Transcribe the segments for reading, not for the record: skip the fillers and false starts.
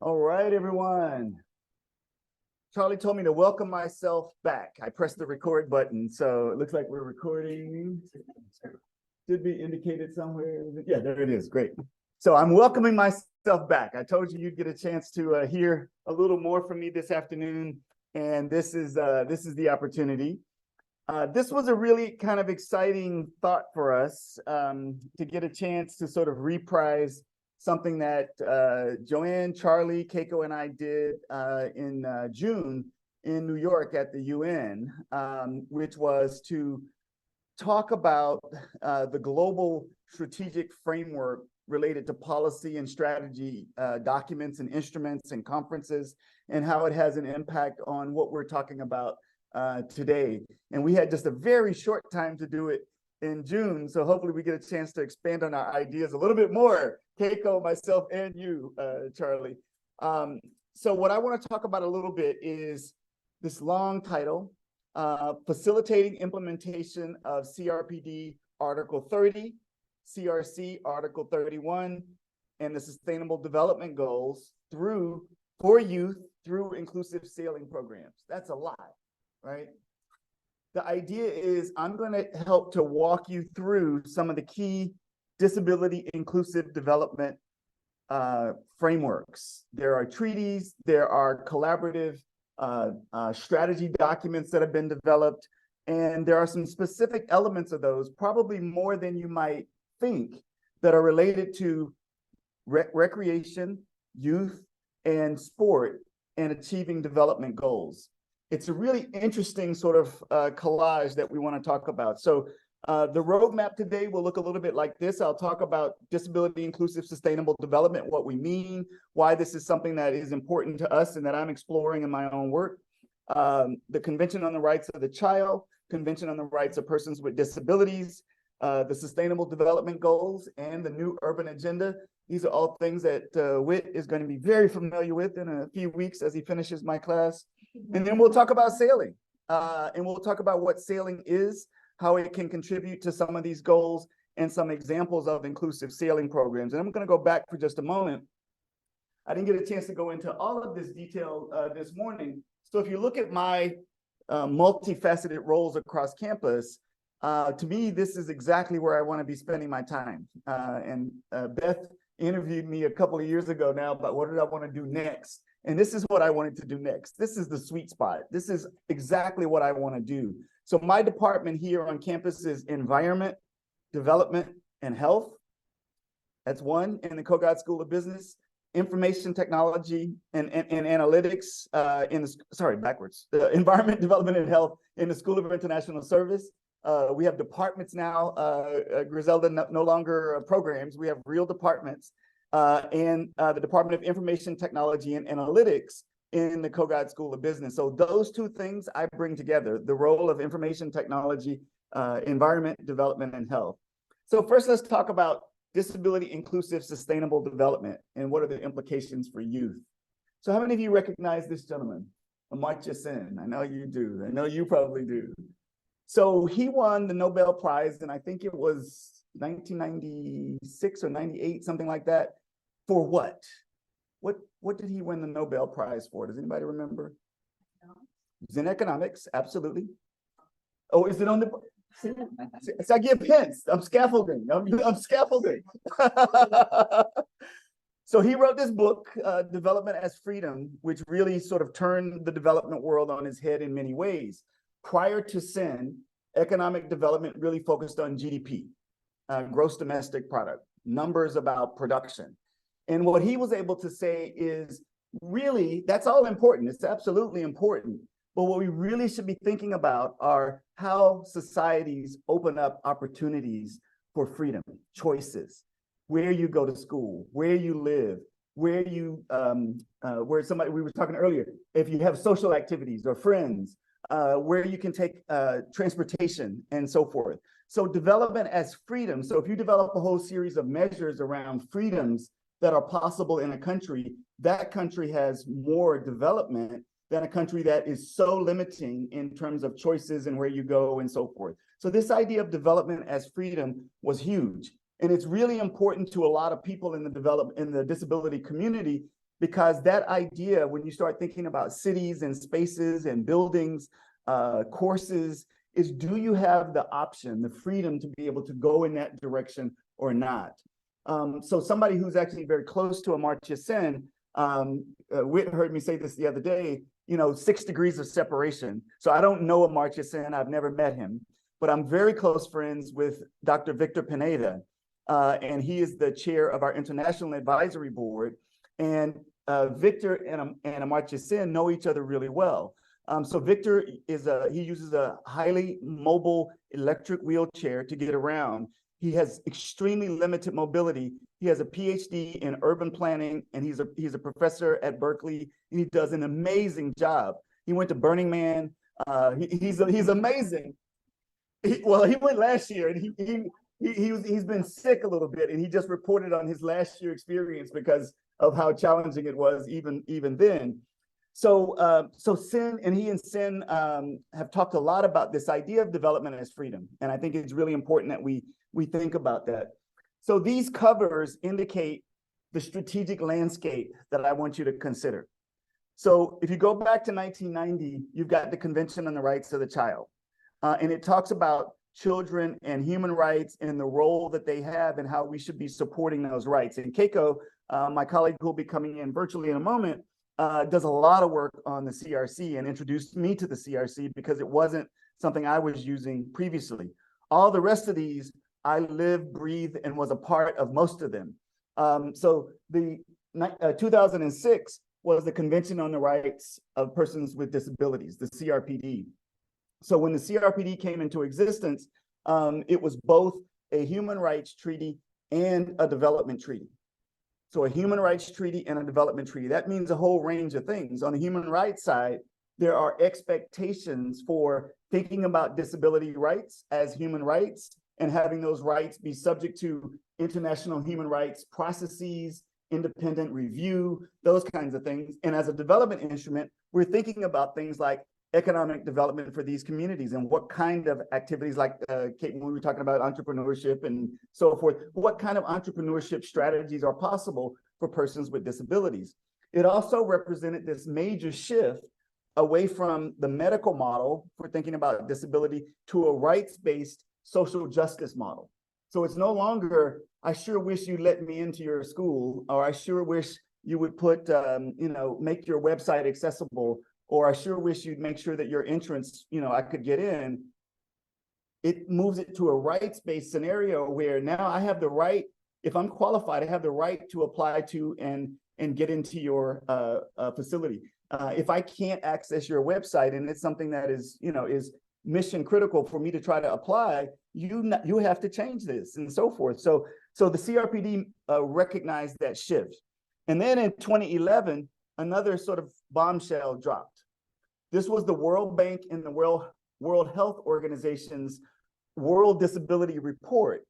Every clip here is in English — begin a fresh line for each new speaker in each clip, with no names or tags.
All right, everyone. Charlie told me to welcome myself back. I pressed the record button, so it looks like we're recording. Should be indicated somewhere. Yeah, there it is. Great. So I'm welcoming myself back. I told you you'd get a chance to hear a little more from me this afternoon, and this is the opportunity. This was a really kind of exciting thought for us to get a chance to sort of reprise something that Joanne, Charlie, Keiko, and I did in June in New York at the UN, which was to talk about the global strategic framework related to policy and strategy documents and instruments and conferences, and how it has an impact on what we're talking about today. And we had just a very short time to do it in June, so hopefully we get a chance to expand on our ideas a little bit more, Keiko, myself, and you, Charlie. So what I want to talk about a little bit is this long title, Facilitating Implementation of CRPD Article 30, CRC Article 31, and the Sustainable Development Goals for youth through inclusive sailing programs. That's a lot, right? The idea is I'm going to help to walk you through some of the key disability inclusive development frameworks. There are treaties, there are collaborative strategy documents that have been developed, and there are some specific elements of those, probably more than you might think, that are related to recreation, youth, and sport, and achieving development goals. It's a really interesting sort of collage that we want to talk about. So the roadmap today will look a little bit like this. I'll talk about disability inclusive sustainable development, what we mean, why this is something that is important to us and that I'm exploring in my own work. The Convention on the Rights of the Child, Convention on the Rights of Persons with Disabilities, the Sustainable Development Goals, and the New Urban Agenda. These are all things that Whit is going to be very familiar with in a few weeks as he finishes my class. And then we'll talk about sailing, and we'll talk about what sailing is, how it can contribute to some of these goals, and some examples of inclusive sailing programs. And I'm going to go back for just a moment. I didn't get a chance to go into all of this detail this morning. So if you look at my multifaceted roles across campus, to me, this is exactly where I want to be spending my time. And Beth interviewed me a couple of years ago now about what did I want to do next. And this is what I wanted to do next. This is the sweet spot. This is exactly what I want to do. So my department here on campus is Environment, Development, and Health. That's one in the Cogburn School of Business. Information Technology and Analytics Environment, Development, and Health in the School of International Service. We have departments now, Griselda, no longer programs. We have real departments. And the Department of Information Technology and Analytics in the Cogburn School of Business. So those two things I bring together, the role of information technology, environment, development, and health. So first, let's talk about disability inclusive sustainable development and what are the implications for youth. So how many of you recognize this gentleman, Amartya Sen? I know you do. I know you probably do. So he won the Nobel Prize, and I think it was 1996 or 98, something like that. For what? What did he win the Nobel Prize for? Does anybody remember? It's in economics, absolutely. Oh, is it on the? So I give hints. I'm scaffolding. I'm scaffolding. So he wrote this book, Development as Freedom, which really sort of turned the development world on its head in many ways. Prior to Sen, economic development really focused on GDP, gross domestic product, numbers about production. And what he was able to say is, really, that's all important. It's absolutely important. But what we really should be thinking about are how societies open up opportunities for freedom, choices, where you go to school, where you live, where you, where somebody, we were talking earlier, if you have social activities or friends, where you can take transportation and so forth. So development as freedom. So if you develop a whole series of measures around freedoms that are possible in a country, that country has more development than a country that is so limiting in terms of choices and where you go and so forth. So this idea of development as freedom was huge. And it's really important to a lot of people in the disability community because that idea, when you start thinking about cities and spaces and buildings, courses, is do you have the option, the freedom to be able to go in that direction or not? So somebody who's actually very close to Amartya Sen, Whit heard me say this the other day, 6 degrees of separation. So I don't know Amartya Sen, I've never met him, but I'm very close friends with Dr. Victor Pineda, and he is the chair of our International Advisory Board. And Victor and Amartya Sen know each other really well. So Victor he uses a highly mobile electric wheelchair to get around. He has extremely limited mobility. He has a PhD in urban planning, and he's a professor at Berkeley, and he does an amazing job. He went to Burning Man. He's amazing. He went last year, and he's been sick a little bit, and he just reported on his last year experience because of how challenging it was even then. So Sen and Sen have talked a lot about this idea of development as freedom, and I think it's really important that we think about that. So these covers indicate the strategic landscape that I want you to consider. So if you go back to 1990, you've got the Convention on the Rights of the Child, and it talks about children and human rights and the role that they have and how we should be supporting those rights. And Keiko, my colleague who will be coming in virtually in a moment, does a lot of work on the CRC and introduced me to the CRC because it wasn't something I was using previously. All the rest of these, I lived, breathed, and was a part of most of them. So the 2006 was the Convention on the Rights of Persons with Disabilities, the CRPD. So when the CRPD came into existence, it was both a human rights treaty and a development treaty. So a human rights treaty and a development treaty. That means a whole range of things. On the human rights side, there are expectations for thinking about disability rights as human rights and having those rights be subject to international human rights processes, independent review, those kinds of things. And as a development instrument, we're thinking about things like economic development for these communities and what kind of activities, like Kate, when we were talking about entrepreneurship and so forth, what kind of entrepreneurship strategies are possible for persons with disabilities. It also represented this major shift away from the medical model for thinking about disability to a rights-based social justice model. So it's no longer, I sure wish you let me into your school, or I sure wish you would put, make your website accessible, or I sure wish you'd make sure that your entrance, I could get in. It moves it to a rights-based scenario where now I have the right, if I'm qualified, I have the right to apply to and get into your facility. If I can't access your website and it's something that is, is mission critical for me to try to apply, you have to change this and so forth. So the CRPD recognized that shift. And then in 2011, another sort of bombshell dropped. This was the World Bank and the World Health Organization's World Disability Report,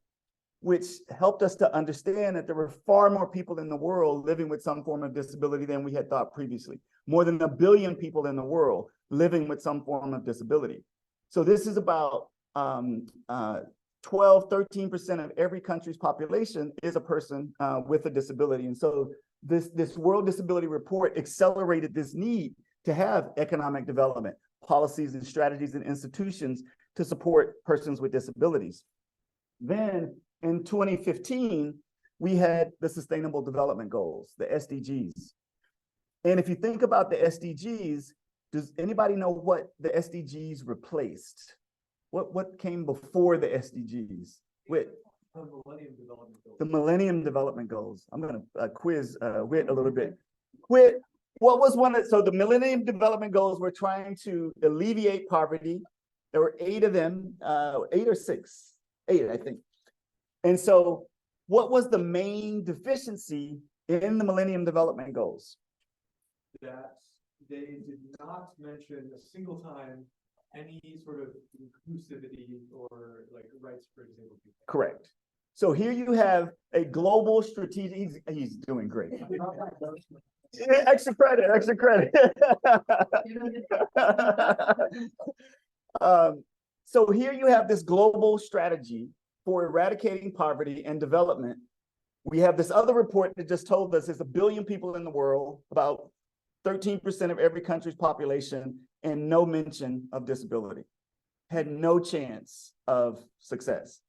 which helped us to understand that there were far more people in the world living with some form of disability than we had thought previously. More than 1 billion people in the world living with some form of disability. So this is about 13% of every country's population is a person with a disability. And so this World Disability Report accelerated this need to have economic development, policies and strategies and institutions to support persons with disabilities. Then in 2015, we had the Sustainable Development Goals, the SDGs. And if you think about the SDGs, does anybody know what the SDGs replaced? What came before the SDGs? Whit. The Millennium Development Goals. The Millennium Development Goals. I'm going to quiz Whit a little bit. Whit, what was so the Millennium Development Goals were trying to alleviate poverty. There were 8 of them, 8 or 6, 8, I think. And so what was the main deficiency in the Millennium Development Goals?
That they did not mention a single time any sort of inclusivity or like rights for disabled people. Correct.
So here you have a global strategic, he's doing great. Extra credit, extra credit. So here you have this global strategy for eradicating poverty and development We have this other report that just told us there's 1 billion people in the world, about 13% of every country's population, and no mention of disability. Had no chance of success.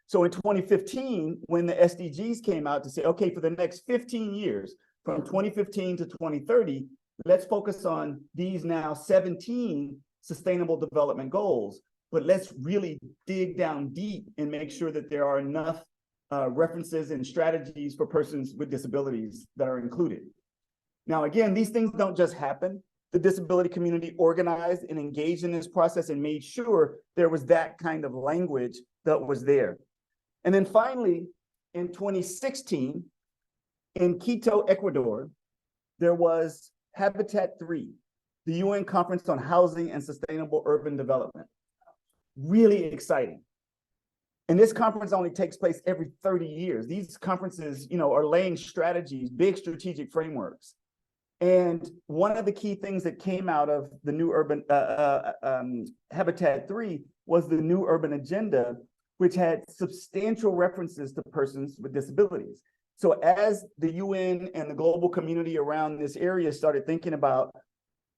So in 2015, when the SDGs came out to say, okay, for the next 15 years, from 2015 to 2030, let's focus on these now 17 sustainable development goals, but let's really dig down deep and make sure that there are enough references and strategies for persons with disabilities that are included. Now, again, these things don't just happen. The disability community organized and engaged in this process and made sure there was that kind of language that was there. And then finally, in 2016, in Quito, Ecuador, there was Habitat 3, the UN Conference on Housing and Sustainable Urban Development. Really exciting. And this conference only takes place every 30 years. These conferences, are laying strategies, big strategic frameworks. And one of the key things that came out of the new urban Habitat 3 was the new urban agenda, which had substantial references to persons with disabilities. So as the UN and the global community around this area started thinking about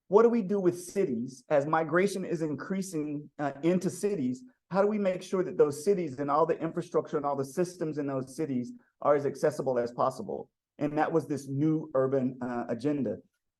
what do we do with cities as migration is increasing into cities, how do we make sure that those cities and all the infrastructure and all the systems in those cities are as accessible as possible? And that was this new urban agenda.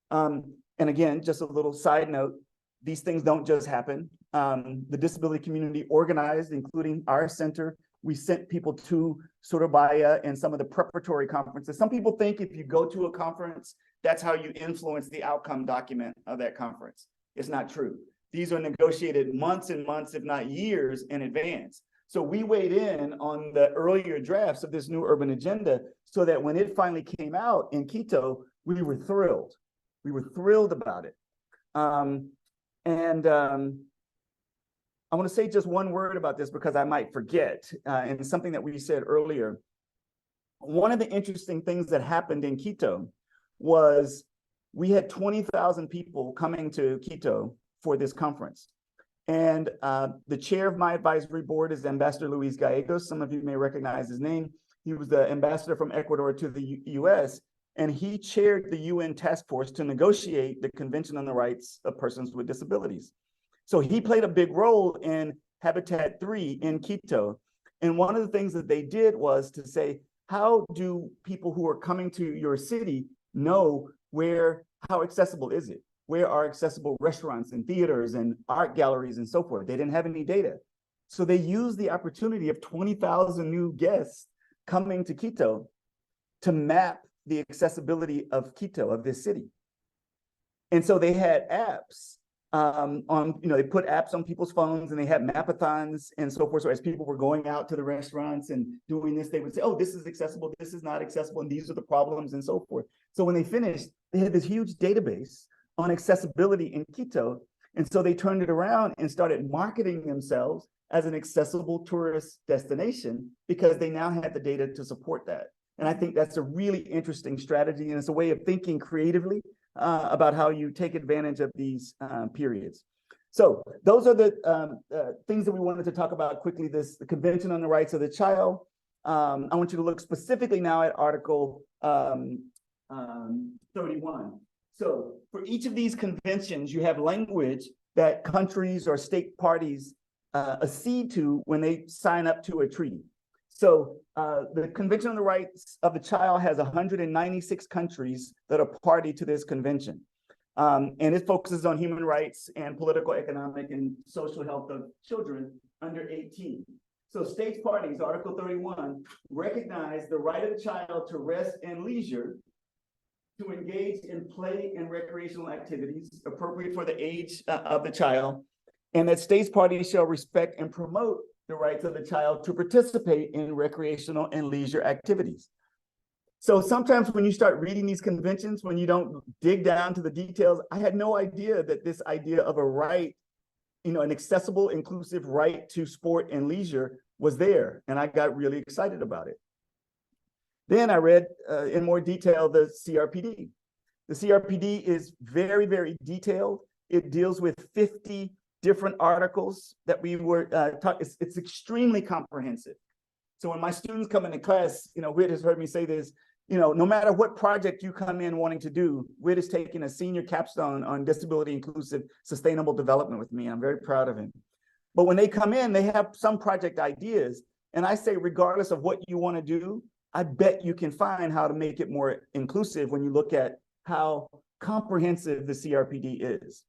And again, just a little side note, these things don't just happen. The disability community organized, including our center. We sent people to Surabaya and some of the preparatory conferences. Some people think if you go to a conference, that's how you influence the outcome document of that conference. It's not true. These are negotiated months and months, if not years in advance. So we weighed in on the earlier drafts of this new urban agenda so that when it finally came out in Quito, we were thrilled. We were thrilled about it. I want to say just one word about this because I might forget, and something that we said earlier. One of the interesting things that happened in Quito was we had 20,000 people coming to Quito for this conference. And the chair of my advisory board is Ambassador Luis Gallegos. Some of you may recognize his name. He was the ambassador from Ecuador to the US, and he chaired the UN task force to negotiate the Convention on the Rights of Persons with Disabilities. So he played a big role in Habitat 3 in Quito. And one of the things that they did was to say, how do people who are coming to your city know how accessible is it? Where are accessible restaurants and theaters and art galleries and so forth? They didn't have any data. So they used the opportunity of 20,000 new guests coming to Quito to map the accessibility of Quito, of this city. And so they had apps they put apps on people's phones and they had mapathons and so forth. So as people were going out to the restaurants and doing this, they would say, oh, this is accessible, this is not accessible, and these are the problems and so forth. So when they finished, they had this huge database on accessibility in Quito. And so they turned it around and started marketing themselves as an accessible tourist destination because they now had the data to support that. And I think that's a really interesting strategy. And it's a way of thinking creatively about how you take advantage of these periods. So those are the things that we wanted to talk about quickly. The Convention on the Rights of the Child. I want you to look specifically now at Article 31. So for each of these conventions, you have language that countries or state parties accede to when they sign up to a treaty. So the Convention on the Rights of the Child has 196 countries that are party to this convention. And it focuses on human rights and political, economic, and social health of children under 18. So states parties, Article 31, recognize the right of the child to rest and leisure, to engage in play and recreational activities appropriate for the age of the child, and that states parties shall respect and promote the rights of the child to participate in recreational and leisure activities. So sometimes when you start reading these conventions, when you don't dig down to the details, I had no idea that this idea of a right, an accessible, inclusive right to sport and leisure was there. And I got really excited about it. Then I read in more detail the CRPD. The CRPD is very, very detailed. It deals with 50 different articles that we were it's extremely comprehensive. So when my students come into class, Whit has heard me say this, no matter what project you come in wanting to do, Whit is taking a senior capstone on disability inclusive sustainable development with me. I'm very proud of him. But when they come in, they have some project ideas. And I say, regardless of what you want to do, I bet you can find how to make it more inclusive when you look at how comprehensive the CRPD is.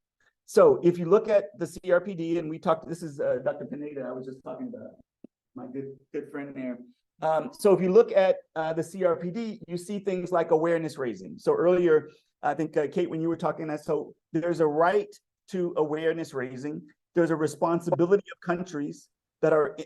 So if you look at the CRPD, and we talked, this is Dr. Pineda, I was just talking about, my good friend there. So if you look at the CRPD, you see things like awareness raising. So earlier, I think, Kate, when you were talking that, so there's a right to awareness raising. There's a responsibility of countries that are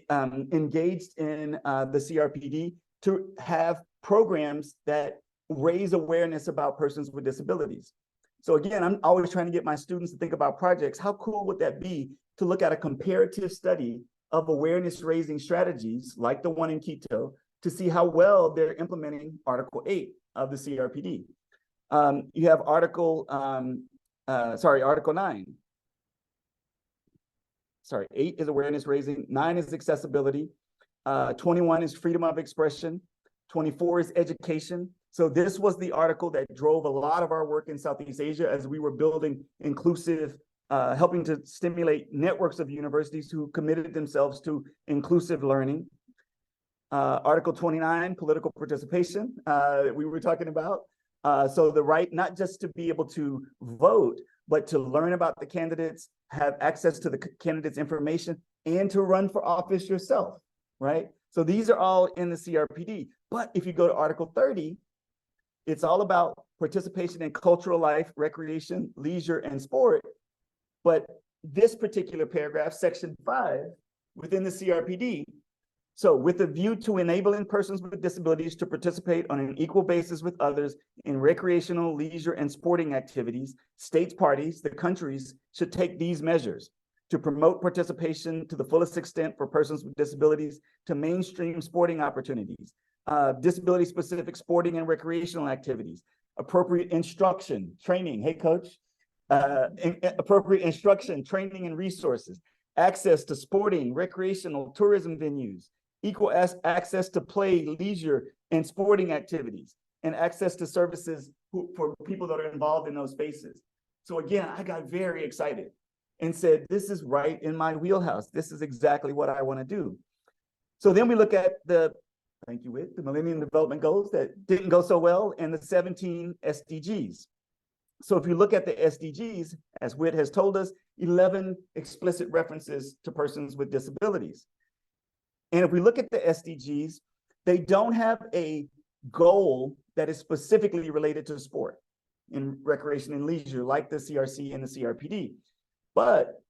engaged in the CRPD to have programs that raise awareness about persons with disabilities. So again, I'm always trying to get my students to think about projects. How cool would that be to look at a comparative study of awareness raising strategies like the one in Quito to see how well they're implementing Article 8 of the CRPD. You have Article 9. Sorry, 8 is awareness raising, 9 is accessibility, 21 is freedom of expression, 24 is education. So this was the article that drove a lot of our work in Southeast Asia as we were building inclusive, helping to stimulate networks of universities who committed themselves to inclusive learning. Article 29, political participation, that we were talking about. So the right not just to be able to vote, but to learn about the candidates, have access to the candidates' information, and to run for office yourself, right? So these are all in the CRPD. But if you go to Article 30, it's all about participation in cultural life, recreation, leisure, and sport. But this particular paragraph, Section 5, within the CRPD, so with a view to enabling persons with disabilities to participate on an equal basis with others in recreational, leisure, and sporting activities, states parties, the countries, should take these measures to promote participation to the fullest extent for persons with disabilities, to mainstream sporting opportunities, disability-specific sporting and recreational activities, appropriate instruction, training, hey coach, appropriate instruction, training and resources, access to sporting, recreational, tourism venues, equal access to play, leisure, and sporting activities, and access to services for people that are involved in those spaces. So again, I got very excited and said, this is right in my wheelhouse. This is exactly what I want to do. So then we look at the, thank you, Whit, the Millennium Development Goals that didn't go so well, and the 17 SDGs. So if you look at the SDGs, as Whit has told us, 11 explicit references to persons with disabilities. And if we look at the SDGs, they don't have a goal that is specifically related to sport and recreation and leisure like the CRC and the CRPD. But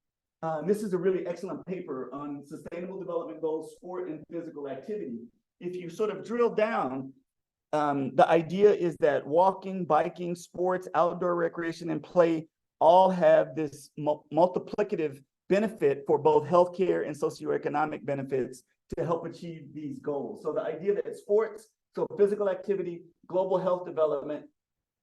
this is a really excellent paper on sustainable development goals, sport and physical activity. If you sort of drill down, the idea is that walking, biking, sports, outdoor recreation, and play all have this multiplicative benefit for both healthcare and socioeconomic benefits to help achieve these goals. So the idea that sports, so physical activity, global health development,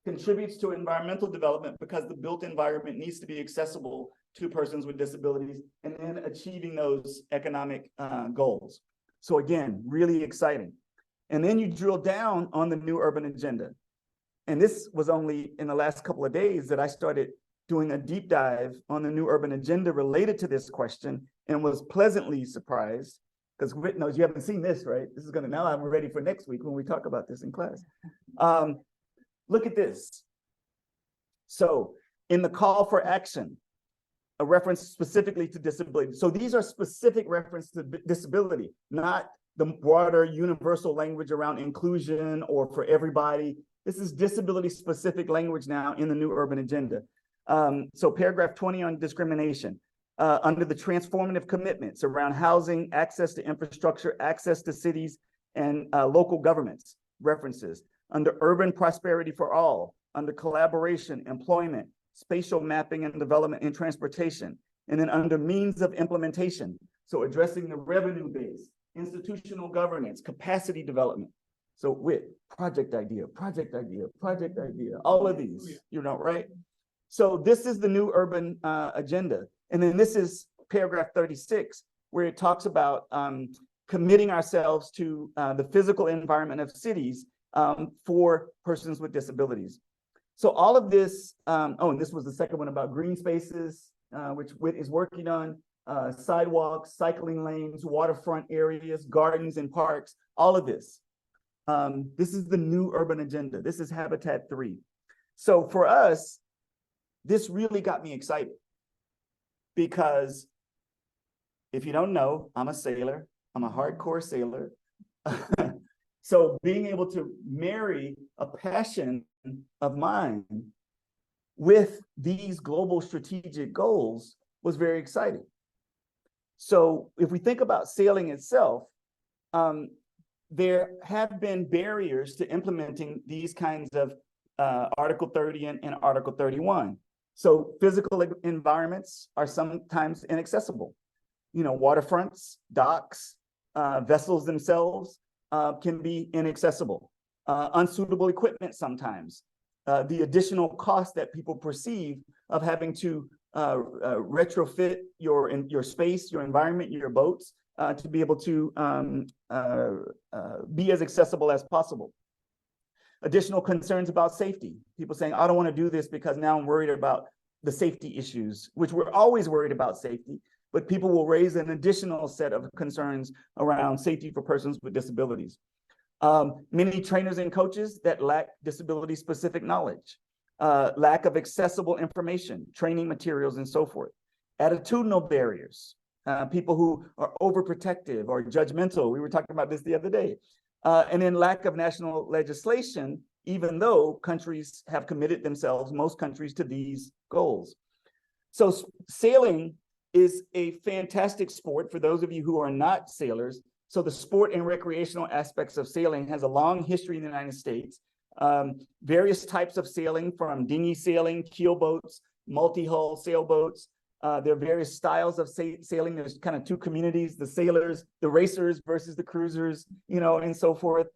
contributes to environmental development because the built environment needs to be accessible to persons with disabilities, and then achieving those economic goals. So again, really exciting. And then you drill down on the new urban agenda. And this was only in the last couple of days that I started doing a deep dive on the new urban agenda related to this question, and was pleasantly surprised, because Whit knows you haven't seen this, right? This is gonna, now I'm ready for next week when we talk about this in class. Look at this. So in the call for action, a reference specifically to disability. So these are specific references to disability, not the broader universal language around inclusion or for everybody. This is disability specific language now in the new urban agenda. So paragraph 20 on discrimination, under the transformative commitments around housing, access to infrastructure, access to cities and local governments, references. Under urban prosperity for all, under collaboration, employment, spatial mapping and development and transportation. And then under means of implementation, so addressing the revenue base, institutional governance, capacity development. So with project idea, all of these, right? So this is the new urban agenda. And then this is paragraph 36, where it talks about committing ourselves to the physical environment of cities for persons with disabilities. So all of this, and this was the second one about green spaces, which WIT is working on, sidewalks, cycling lanes, waterfront areas, gardens and parks, all of this. This is the new urban agenda. This is Habitat 3. So for us, this really got me excited because if you don't know, I'm a sailor. I'm a hardcore sailor. So being able to marry a passion of mine with these global strategic goals was very exciting. So if we think about sailing itself, there have been barriers to implementing these kinds of Article 30 and Article 31. So physical environments are sometimes inaccessible. You know, waterfronts, docks, vessels themselves can be inaccessible. Unsuitable equipment sometimes. The additional cost that people perceive of having to retrofit your space, your environment, your boats to be able to be as accessible as possible. Additional concerns about safety. People saying, I don't want to do this because now I'm worried about the safety issues, which we're always worried about safety, but people will raise an additional set of concerns around safety for persons with disabilities. Many trainers and coaches that lack disability-specific knowledge, lack of accessible information, training materials, and so forth. Attitudinal barriers, people who are overprotective or judgmental. We were talking about this the other day. And then lack of national legislation, even though countries have committed themselves, most countries, to these goals. So sailing is a fantastic sport for those of you who are not sailors. So the sport and recreational aspects of sailing has a long history in the United States. Various types of sailing, from dinghy sailing, keel boats, multi-hull sailboats. There are various styles of sailing. There's kind of two communities, the sailors, the racers versus the cruisers, you know, and so forth.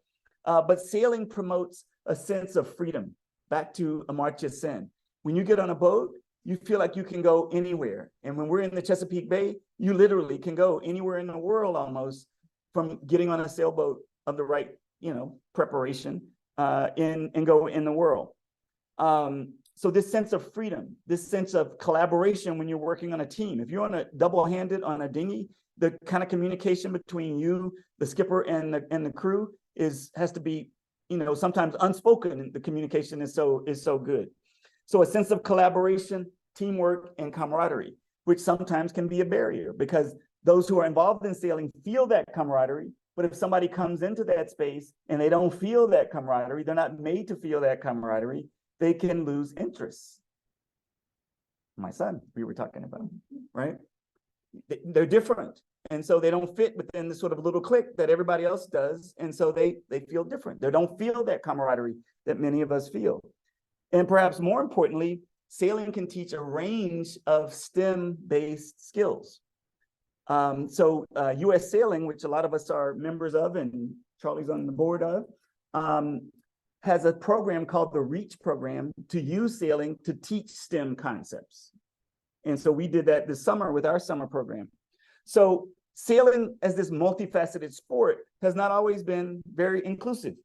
But sailing promotes a sense of freedom. Back to Amartya Sen. When you get on a boat, you feel like you can go anywhere. And when we're in the Chesapeake Bay, you literally can go anywhere in the world almost from getting on a sailboat of the right, you know, preparation and go in the world. So this sense of freedom, this sense of collaboration when you're working on a team. If you're on a double-handed on a dinghy, the kind of communication between you, the skipper, and the crew has to be, you know, sometimes unspoken. The communication is so good. So a sense of collaboration, teamwork, and camaraderie, which sometimes can be a barrier because those who are involved in sailing feel that camaraderie. But if somebody comes into that space and they don't feel that camaraderie, they're not made to feel that camaraderie, they can lose interest. My son, we were talking about, right? They're different. And so they don't fit within the sort of little clique that everybody else does. And so they feel different. They don't feel that camaraderie that many of us feel. And perhaps more importantly, sailing can teach a range of STEM-based skills. So U.S. Sailing, which a lot of us are members of and Charlie's on the board of, has a program called the REACH program to use sailing to teach STEM concepts. And so we did that this summer with our summer program. So sailing as this multifaceted sport has not always been very inclusive.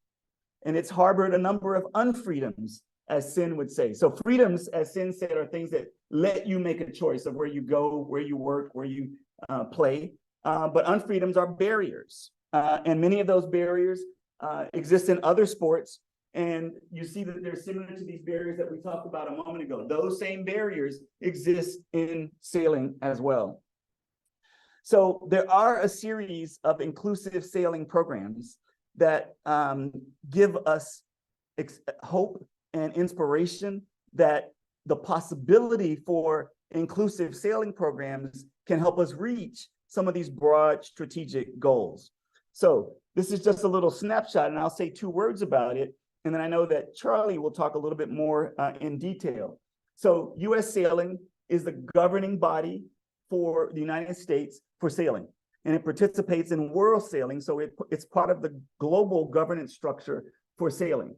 And it's harbored a number of unfreedoms, as Sin would say. So freedoms, as Sin said, are things that let you make a choice of where you go, where you work, where you play. But unfreedoms are barriers. And many of those barriers exist in other sports. And you see that they're similar to these barriers that we talked about a moment ago. Those same barriers exist in sailing as well. So there are a series of inclusive sailing programs that give us hope and inspiration that the possibility for inclusive sailing programs can help us reach some of these broad strategic goals. So this is just a little snapshot, and I'll say 2 words about it. And then I know that Charlie will talk a little bit more in detail. So U.S. Sailing is the governing body for the United States for sailing, and it participates in world sailing. So it's part of the global governance structure for sailing.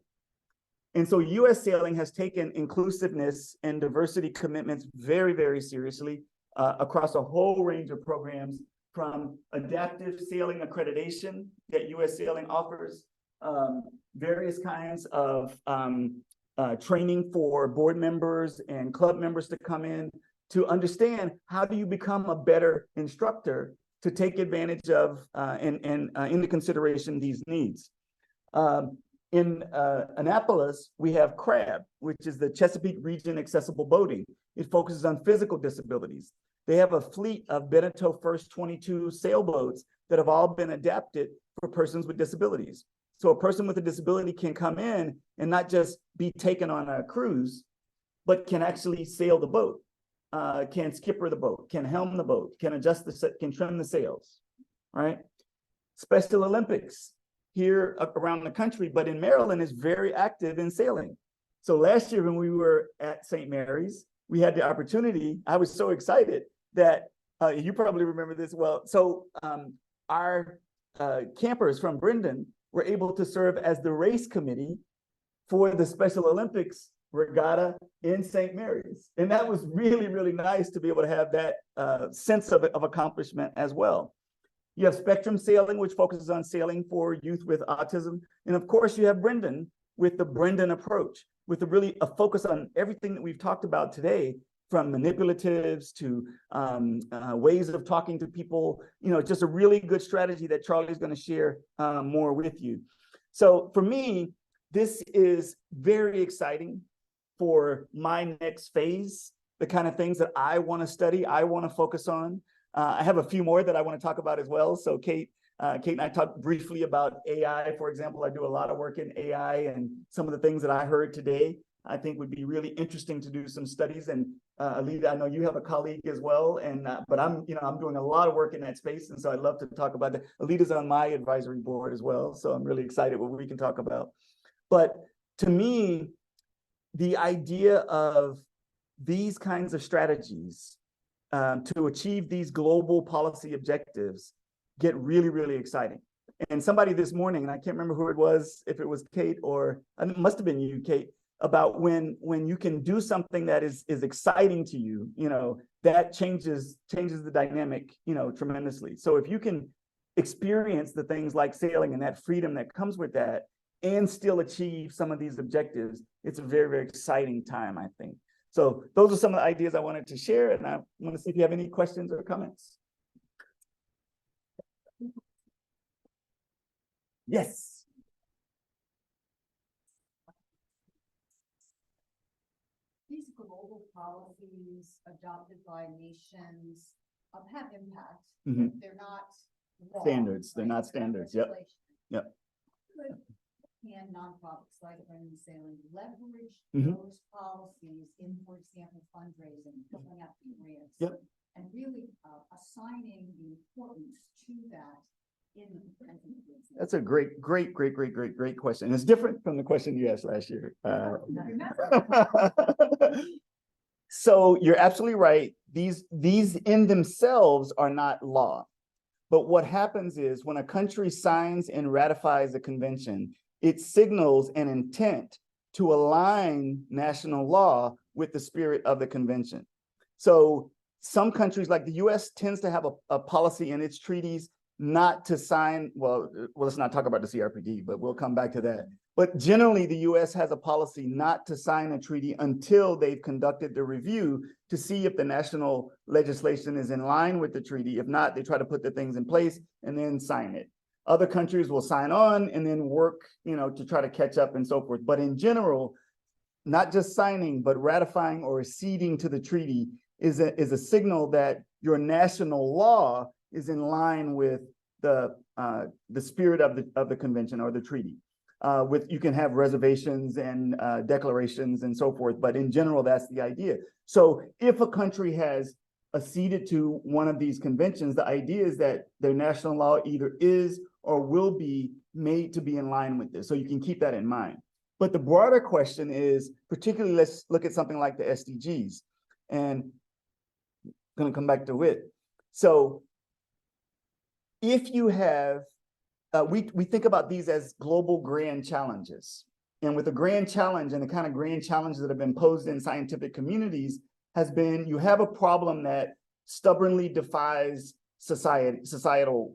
And so U.S. Sailing has taken inclusiveness and diversity commitments very, very seriously across a whole range of programs from adaptive sailing accreditation that U.S. Sailing offers, various kinds of training for board members and club members to come in to understand how do you become a better instructor to take advantage of and into consideration these needs. In Annapolis, we have CRAB, which is the Chesapeake Region Accessible Boating. It focuses on physical disabilities. They have a fleet of Beneteau First 22 sailboats that have all been adapted for persons with disabilities. So a person with a disability can come in and not just be taken on a cruise, but can actually sail the boat, can skipper the boat, can helm the boat, can adjust can trim the sails, right? Special Olympics here around the country, but in Maryland is very active in sailing. So last year when we were at St. Mary's, we had the opportunity, I was so excited that, you probably remember this well, so our campers from Brendan were able to serve as the race committee for the Special Olympics regatta in St. Mary's. And that was really, really nice to be able to have that sense of accomplishment as well. You have Spectrum Sailing, which focuses on sailing for youth with autism. And of course, you have Brendan with the Brendan approach, with a focus on everything that we've talked about today, from manipulatives to ways of talking to people, just a really good strategy that Charlie's going to share more with you. So for me, this is very exciting for my next phase, the kind of things that I want to study, I want to focus on. I have a few more that I want to talk about as well. So Kate and I talked briefly about AI, for example. I do a lot of work in AI, and some of the things that I heard today, I think would be really interesting to do some studies. And Alita, I know you have a colleague as well, and but I'm doing a lot of work in that space, and so I'd love to talk about that. Alita's on my advisory board as well, so I'm really excited what we can talk about. But to me, the idea of these kinds of strategies to achieve these global policy objectives get really, really exciting. And somebody this morning, and I can't remember who it was, if it was Kate or it must have been you, Kate, about when you can do something that is exciting to you, that changes the dynamic, tremendously. So if you can experience the things like sailing and that freedom that comes with that and still achieve some of these objectives, it's a very, very exciting time, I think. So those are some of the ideas I wanted to share, and I want to see if you have any questions or comments. Yes.
These global policies adopted by nations have impact.
Mm-hmm.
They're not law,
standards. They're
right?
not standards. Yep. Yep.
Can nonprofits like Brendan Sailing leverage
Mm-hmm.
those policies in, for example, fundraising, filling out grants,
Yep.
and really assigning the importance to that in the present?
That's a great question. And it's different from the question you asked last year. So you're absolutely right. These in themselves are not law. But what happens is when a country signs and ratifies a convention, it signals an intent to align national law with the spirit of the convention. So some countries, like the US, tends to have a policy in its treaties not to sign, well, let's not talk about the CRPD, but we'll come back to that. But generally, the US has a policy not to sign a treaty until they've conducted the review to see if the national legislation is in line with the treaty. If not, they try to put the things in place and then sign it. Other countries will sign on and then work, to try to catch up and so forth. But in general, not just signing, but ratifying or acceding to the treaty is a signal that your national law is in line with the spirit of the convention or the treaty. You can have reservations and declarations and so forth, but in general, that's the idea. So if a country has acceded to one of these conventions, the idea is that their national law either is or will be made to be in line with this. So you can keep that in mind. But the broader question is, particularly, let's look at something like the SDGs. And I'm going to come back to it. So if you have, we think about these as global grand challenges. And with the grand challenge and the kind of grand challenges that have been posed in scientific communities has been, you have a problem that stubbornly defies societal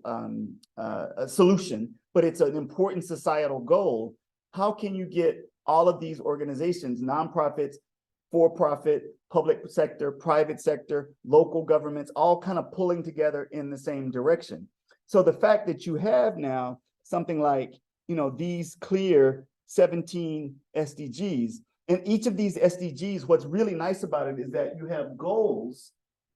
solution, but it's an important societal goal. How can you get all of these organizations, nonprofits, for-profit, public sector, private sector, local governments, all kind of pulling together in the same direction? So the fact that you have now something like, these clear 17 SDGs, and each of these SDGs, what's really nice about it is that you have goals,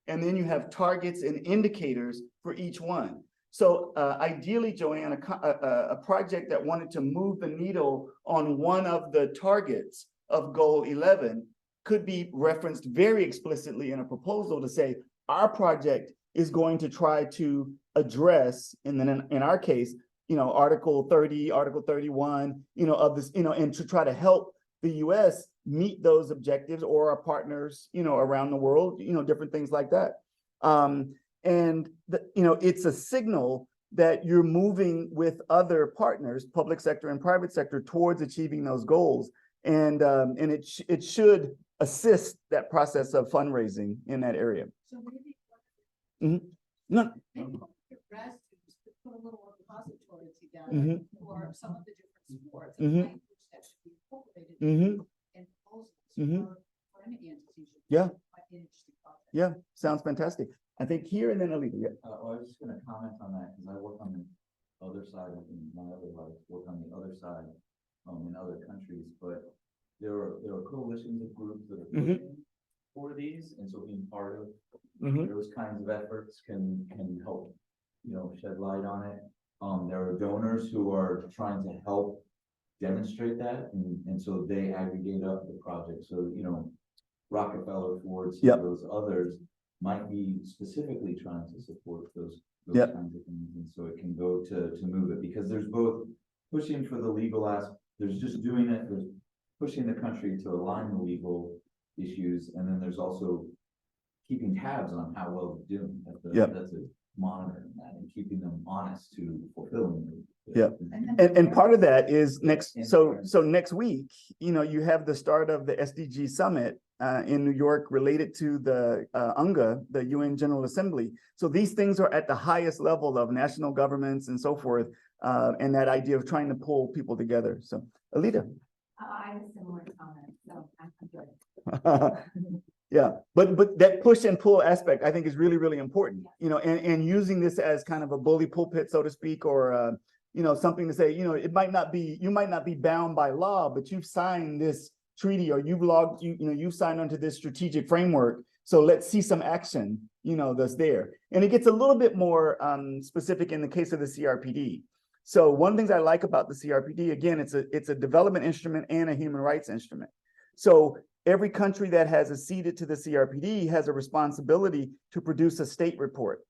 and then you have targets and indicators for each one. So ideally, Joanne, a project that wanted to move the needle on one of the targets of goal 11 could be referenced very explicitly in a proposal to say, our project is going to try to address, and then in our case, Article 30, Article 31, of this, and to try to help the US meet those objectives, or our partners, around the world, different things like that. It's a signal that you're moving with other partners, public sector and private sector, towards achieving those goals. And it should assist that process of fundraising in that area.
So maybe
No.
maybe the rest is to put a little repository together for some of the different sports and language that should be incorporated in proposals for any entities.
Yeah.
Quite an interesting project.
Yeah, sounds fantastic. I think here, and then Alita. Yeah.
I was just going to comment on that because I work on the other side of my other life, work on the other side in other countries, but there are coalitions of groups that are pushing for these, and so being part of those kinds of efforts can help, shed light on it. There are donors who are trying to help demonstrate that, and so they aggregate up the project. So Rockefeller, Ford, some of those others might be specifically trying to support those kinds of things, and so it can go to move it, because there's both pushing for the legal aspect, there's just doing it, there's pushing the country to align the legal issues, and then there's also keeping tabs on how well they're doing. That's a monitoring that and keeping them honest to fulfilling it.
And part of that is next week, you have the start of the SDG summit in New York related to the UNGA, the UN General Assembly. So these things are at the highest level of national governments and so forth, and that idea of trying to pull people together. So Alita.
I have a similar comment, so I'm good.
Yeah, but that push and pull aspect, I think, is really, really important, and using this as kind of a bully pulpit, so to speak, or, something to say, you might not be bound by law, but you've signed this treaty, or you've signed onto this strategic framework. So let's see some action, that's there. And it gets a little bit more specific in the case of the CRPD. So one of the things I like about the CRPD, again, it's a development instrument and a human rights instrument. So every country that has acceded to the CRPD has a responsibility to produce a state report.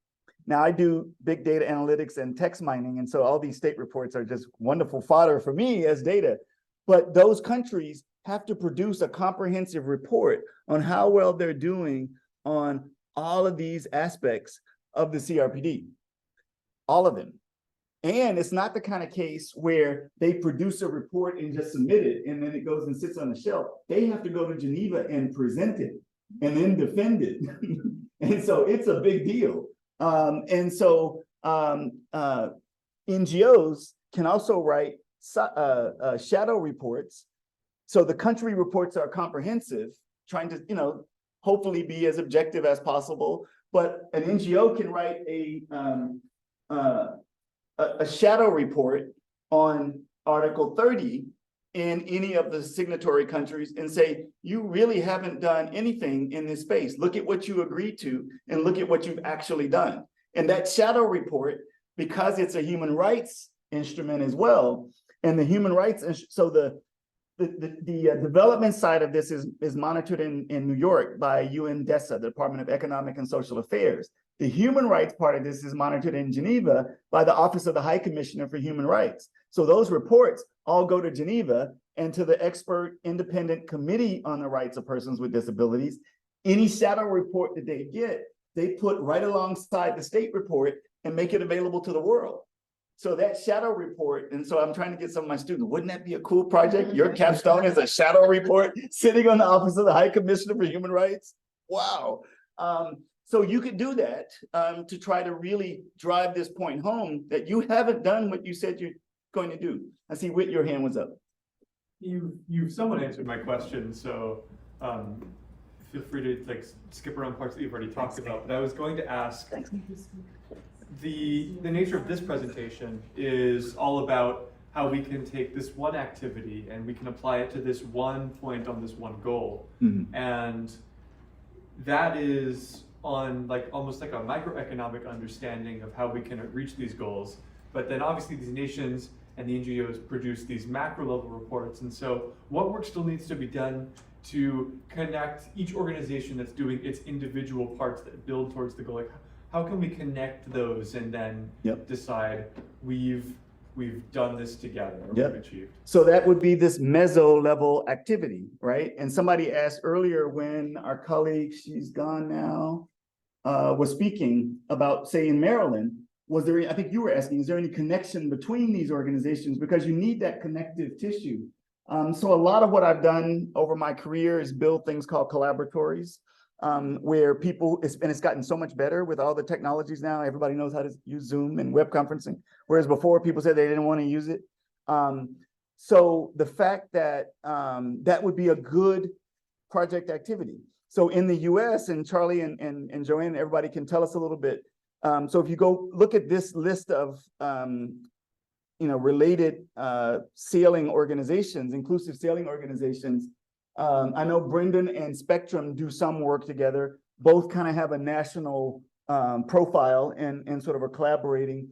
Now, I do big data analytics and text mining, and so all these state reports are just wonderful fodder for me as data. But those countries have to produce a comprehensive report on how well they're doing on all of these aspects of the CRPD, all of them. And it's not the kind of case where they produce a report and just submit it, and then it goes and sits on the shelf. They have to go to Geneva and present it and then defend it. And so it's a big deal. NGOs can also write shadow reports. So the country reports are comprehensive, trying to, hopefully be as objective as possible. But an NGO can write a shadow report on Article 30 in any of the signatory countries and say, you really haven't done anything in this space. Look at what you agreed to and look at what you've actually done. And that shadow report, because it's a human rights instrument as well, and the human rights, so the development side of this is monitored in New York by UNDESA, the Department of Economic and Social Affairs. The human rights part of this is monitored in Geneva by the Office of the High Commissioner for Human Rights. So those reports all go to Geneva and to the expert independent committee on the rights of persons with disabilities. Any shadow report that they get, they put right alongside the state report and make it available to the world. So that shadow report, and so I'm trying to get some of my students, wouldn't that be a cool project? Your capstone is a shadow report sitting on the Office of the High Commissioner for Human Rights. Wow. So you could do that to try to really drive this point home that you haven't done what you said you're going to do. I see Whit, your hand was up.
You've somewhat answered my question, so feel free to like skip around parts that you've already talked about. But I was going to ask, the nature of this presentation is all about how we can take this one activity and we can apply it to this one point on this one goal.
Mm-hmm.
And that is on like almost like a microeconomic understanding of how we can reach these goals. But then obviously these nations and the NGOs produce these macro level reports. And so what work still needs to be done to connect each organization that's doing its individual parts that build towards the goal? Like, how can we connect those and then decide we've done this together, or we've achieved?
So that would be this meso level activity, right? And somebody asked earlier when our colleague, she's gone now, was speaking about, say, in Maryland, was there, I think you were asking, is there any connection between these organizations? Because you need that connective tissue. So a lot of what I've done over my career is build things called collaboratories, where people, and it's gotten so much better with all the technologies now. Everybody knows how to use Zoom and web conferencing, whereas before people said they didn't want to use it. So the fact that that would be a good project activity. So in the US, and Charlie and Joanne, everybody can tell us a little bit. So if you go look at this list of related sailing organizations, inclusive sailing organizations, I know Brendan and Spectrum do some work together. Both kind of have a national profile and sort of are collaborating.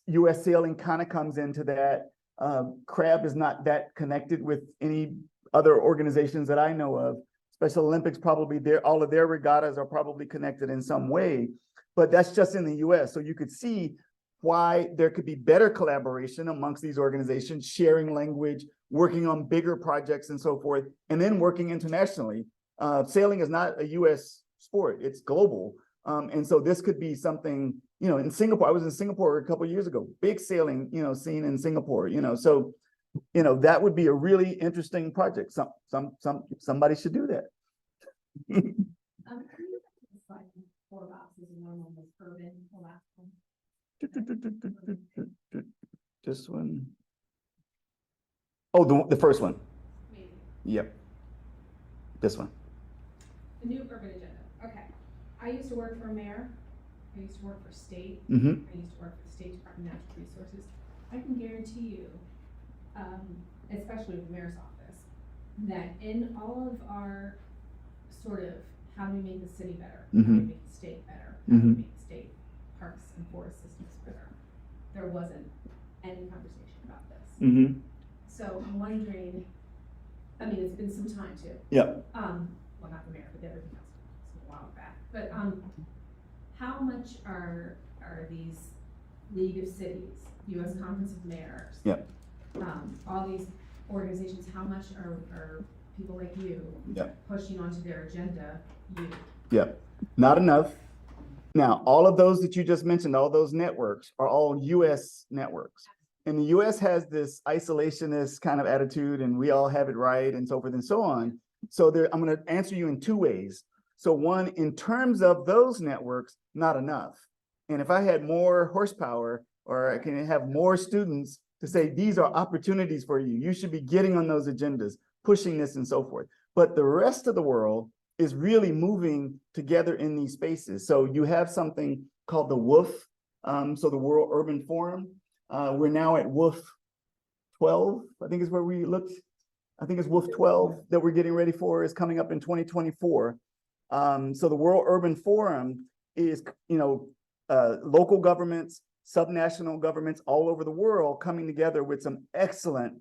US Sailing kind of comes into that. CRAB is not that connected with any other organizations that I know of. Special Olympics probably, all of their regattas are probably connected in some way, but that's just in the US. So you could see why there could be better collaboration amongst these organizations, sharing language, working on bigger projects and so forth, and then working internationally. Sailing is not a US sport, it's global. And so this could be something, in Singapore, I was in Singapore a couple of years ago, big sailing, scene in Singapore, so, that would be a really interesting project. Somebody should do that.
Can you slide 4 boxes and one was urban, the last one?
This one. Oh, the first one.
Maybe.
Yep. This one.
The new urban agenda. Okay. I used to work for a mayor. I used to work for state.
Mm-hmm.
I used to work for the State Department of Natural Resources. I can guarantee you, especially with the mayor's office, that in all of our sort of how do we make the city better, how do we make the state better, how do we make the state parks and forest systems better, there wasn't any conversation about this.
Mm-hmm.
So I'm wondering, I mean, it's been some time too.
Yep.
Well, not the mayor, but everything else, it's a while back. But how much are these League of Cities, U.S. Conference of Mayors,
Yep.
all these organizations, how much are people like you pushing onto their agenda?
Yep. Not enough. Now, all of those that you just mentioned, all those networks are all U.S. networks. And the U.S. has this isolationist kind of attitude, and we all have it right, and so forth and so on. So I'm going to answer you in 2 ways. So one, in terms of those networks, not enough. And if I had more horsepower, or I can have more students to say, these are opportunities for you, you should be getting on those agendas, pushing this and so forth. But the rest of the world is really moving together in these spaces. So you have something called the WOOF, so the World Urban Forum. We're now at WOOF 12, I think is where we looked. I think it's WOOF 12 that we're getting ready for, is coming up in 2024. So the World Urban Forum is, local governments, subnational governments all over the world coming together with some excellent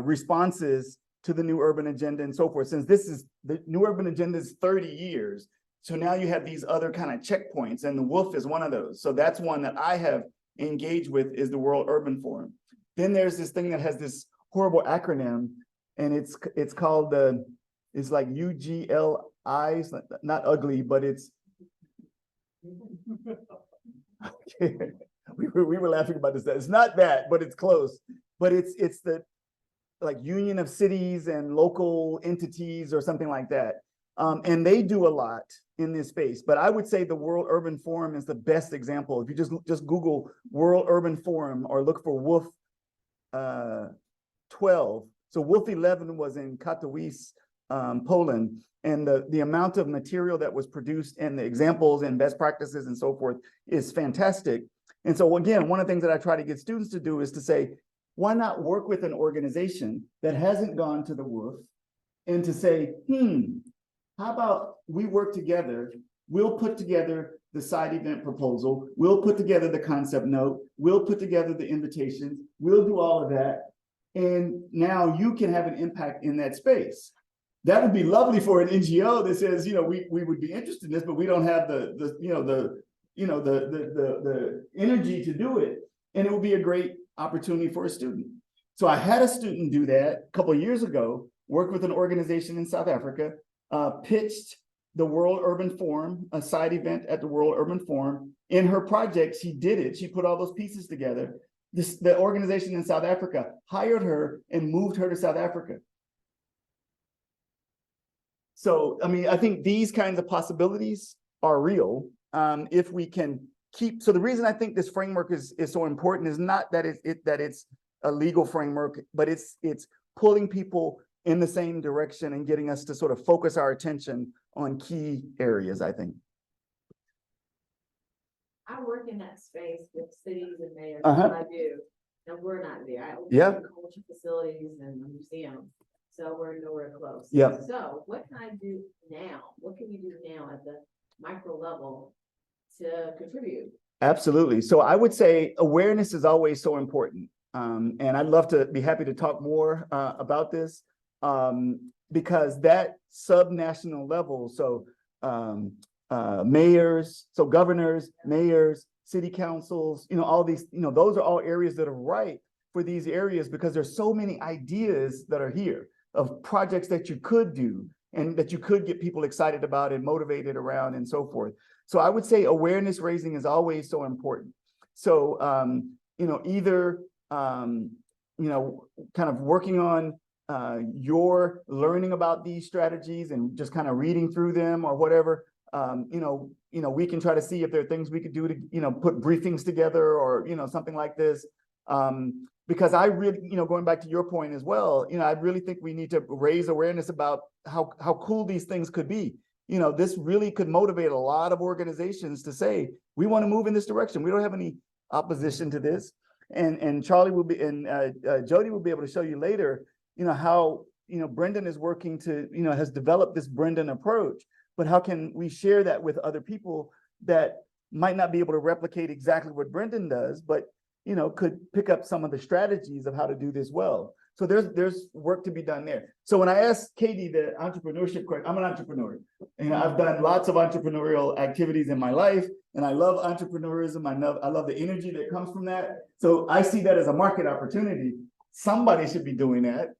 responses to the new urban agenda and so forth. Since this is the new urban agenda is 30 years. So now you have these other kind of checkpoints, and the WOOF is one of those. So that's one that I have engaged with, is the World Urban Forum. Then there's this thing that has this horrible acronym, and it's called it's like UGLI. It's not ugly, but it's okay. We were laughing about this. It's not that, but it's close. But it's the like Union of Cities and Local Entities or something like that. And they do a lot in this space. But I would say the World Urban Forum is the best example. If you just Google World Urban Forum or look for WOOF 12. So WOOF 11 was in Katowice, Poland. And the amount of material that was produced and the examples and best practices and so forth is fantastic. And so again, one of the things that I try to get students to do is to say, why not work with an organization that hasn't gone to the WOOF and to say, how about we work together? We'll put together the side event proposal. We'll put together the concept note. We'll put together the invitations. We'll do all of that. And now you can have an impact in that space. That would be lovely for an NGO that says, we would be interested in this, but we don't have the energy to do it. And it would be a great opportunity for a student. So I had a student do that a couple of years ago, worked with an organization in South Africa, pitched the World Urban Forum, a side event at the World Urban Forum. In her project, she did it. She put all those pieces together. The organization in South Africa hired her and moved her to South Africa. So, I mean, I think these kinds of possibilities are real if we can keep. So the reason I think this framework is so important is not that it's a legal framework, but it's pulling people in the same direction and getting us to sort of focus our attention on key areas, I think.
I work in that space with cities and mayors,
Uh-huh.
what I do, and we're not there. I work
Yeah.
in culture facilities and museums, so we're nowhere close.
Yeah.
So what can I do now? What can you do now at the micro level to contribute?
Absolutely. So I would say awareness is always so important. And I'd love to be happy to talk more about this because that subnational level, so mayors, so governors, mayors, city councils, all these, those are all areas that are ripe for these areas because there's so many ideas that are here of projects that you could do and that you could get people excited about and motivated around and so forth. So I would say awareness raising is always so important. So, either, kind of working on your learning about these strategies and just kind of reading through them or whatever, we can try to see if there are things we could do to, put briefings together or, something like this. Because I really, going back to your point as well, I really think we need to raise awareness about how cool these things could be. This really could motivate a lot of organizations to say, we want to move in this direction. We don't have any opposition to this. And Charlie will be, and Jody will be able to show you later, how, Brendan is working to, has developed this Brendan approach, but how can we share that with other people that might not be able to replicate exactly what Brendan does, but, could pick up some of the strategies of how to do this well. So there's work to be done there. So when I asked Katie the entrepreneurship question, I'm an entrepreneur. I've done lots of entrepreneurial activities in my life, and I love entrepreneurism. I love the energy that comes from that. So I see that as a market opportunity. Somebody should be doing that.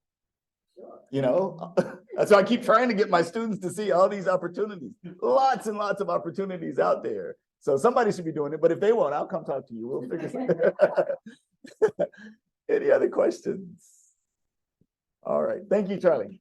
That's why I keep trying to get my students to see all these opportunities. Lots and lots of opportunities out there. So somebody should be doing it. But if they won't, I'll come talk to you. We'll figure something out. Any other questions? All right. Thank you, Charlie.